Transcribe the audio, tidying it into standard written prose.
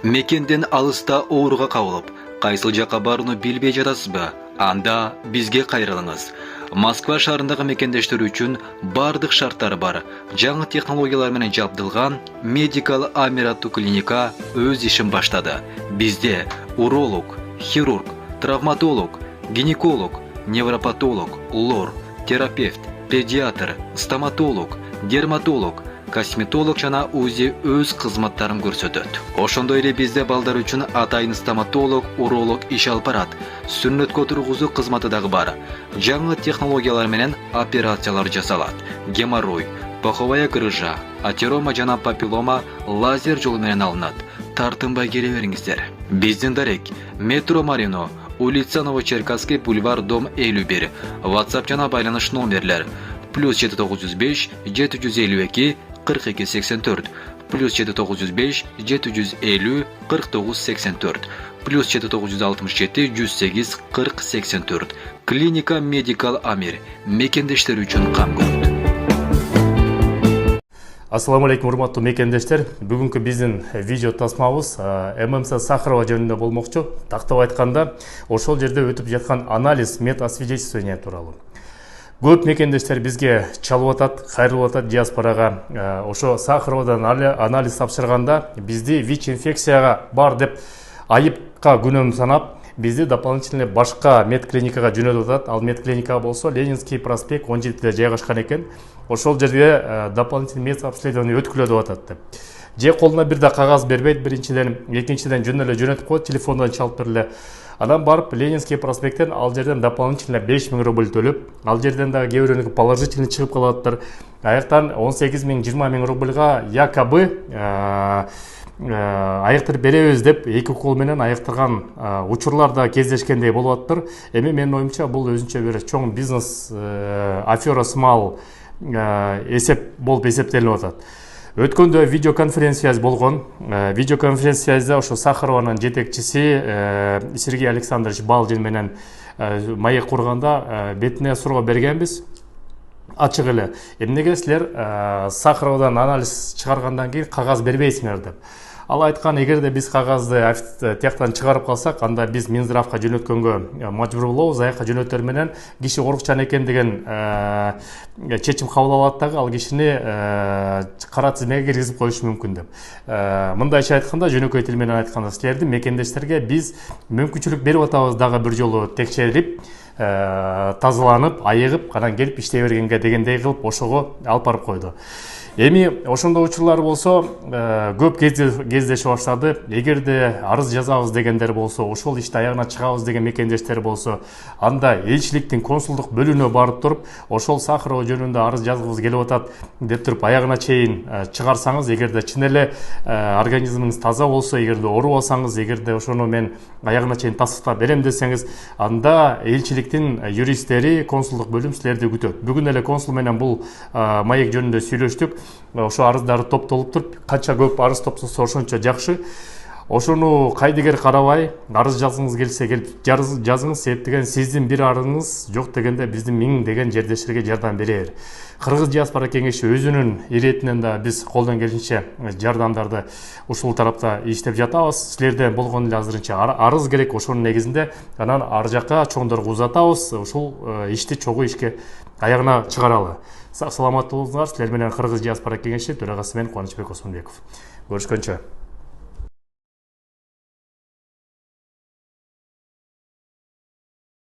Мекенден алыста ооруга кабылып, кайсыл жакка барууну билбей жатасызбы? Анда бизге кайрылыңыз. Москва шаарындагы мекендештер үчүн бардык шарттары бар. Жаңы технологиялар менен жабдылган Medical Amir аттуу клиника өз ишин баштады. Бизде уролог, хирург, травматолог, гинеколог, невропатолог, лор, терапевт, педиатр, стоматолог, дерматолог, косметолог жана УЗИ өз кызматтарын көрсөтөт. Ошондой эле бизде балдар үчүн атайын стоматолог, уролог иш алып барат. Сүннөткө тургузуу кызматы дагы бар. Жаңы технологиялар менен операциялар жасалат. Геморрой, паховая грыжа, атерома жана папиллома лазер жолу менен алынат. Тартынбай келе бериңиздер. Биздин дарек метро Марино, улица Новочеркасский, бульвар, дом 51. WhatsApp жана байланыш номерлер +795 752 4284 +795 750 4984 +767 108 4084. Клиника Medical Amir мекендештер үчүн кам көрөт. Ассаламу алейкум, урматтуу мекендештер. Бүгүнкү биздин видео тасмабыз ММС Сахарова жөнүндө болмокчу. Тактап айтканда, ошол жерде өтүп жаткан анализ медосвидетельствование тууралуу. Көп мекендештер бизге чалып атат, кайрылып атат диаспорага. Ошо Сахаровадан анализ тапшырганда бизди ВИЧ-инфекцияга бар деп айыпка күнөм санап, бизди дополнительно башка медклиникага жөнөтүп атат. Ал медклиника болсо Ленинский проспект 17-де жайгашкан экен. Ошол жерде дополнительный медобследование өткүлө деп атат деп. Же колуна бир да кагаз бербейт, биринчиден, экинчиден жөн эле жөнөтүп коет, телефондан чалып бериле. Анан барып Ленинский проспекттен ал жерден дополнительно 5000 рубль төлөп, ал жерден дагы кээ бирөөнү положительный чыгып калаттыр. Аяктан 18 000, 20 000 рубльга якобы айыктырып беребиз деп эки кол менен айыктырган учурлар да кездешкендей болуп атыптыр. Эми менин оюмча бул өзүнчө бир чоң бизнес афера сымал эсеп болуп эсептелип атат. Өткөндө видеоконференция болгон. Видеоконференцияда ошо Сахарованын жетекчиси Сергей Александрович Балдин менен маек курганда бетине суроо бергенбиз. Ачык эле, эмнеге силер Сахаровадан анализ чыгаргандан кийин кагаз бербейсиңер деп. Ал айткан, эгерде биз кагазды тияктан чыгарып калсак, анда биз Минздравга жөнөткөнгө мажбур болобуз, аяка жөнөтөр менен киши орукчан экен деген чечим кабыл алат дагы, ал кишини кара тизмеге киргизип коюшу мүмкүн деп. Мындайча айтканда, жөнөкөй тил менен айтканда, силердин мекендештерге биз мүмкүнчүлүк берип атабыз дагы бир жолу текшерип, тазаланып, айыгып, анан келип иштей бергенге дегендей кылып ошого алып барып койду. Эми ошондой учурлар болсо көп кездешип баштады. Эгерде арыз жазабыз дегендер болсо, ошол ишти аягына чыгабыз деген мекендештер болсо, анда элчиликтин консулдук бөлүнүнө барып туруп, ошол Сахарова жөнүндө арыз жазгыбыз келип атат деп туруп аягына чейин чыгарсаңыз, эгерде чын эле организмиңиз таза болсо, эгерде оорубасаңыз, эгерде ошону мен аягына чейин тастыктап берем десеңиз, анда элчиликтин юристтери, консулдук бөлүм силерди күтөт. Бүгүн эле консул менен бул маек жөнүндө сүйлөштүк. Ошо арыздары топтолуп туруп, канча көп арыз топтолсо ошончо жакшы. Ошону кайдыгер карабай, арыз жазгыңыз келсе келип жазыңыз, себеп деген сиздин бир арызыңыз жок дегенде биздин 1000 деген жердештерге жардам берер. Кыргыз диаспора кеңеши өзүнүн иретинен да биз колдон келишинче жардамдарды ушул тарапта иштеп жатабыз. Силерден болгон эле азырынча арыз керек, ошонун негизинде анан ар жакка чоңдорго узатабыз, ушул ишти чогуу ишке аягына чыгаралы. Саламат болуңуздар. Силер менен Кыргыз диаспора кеңеши төрагасы мен Кубанычбек Осмонбеков. Көрүшкөнчө.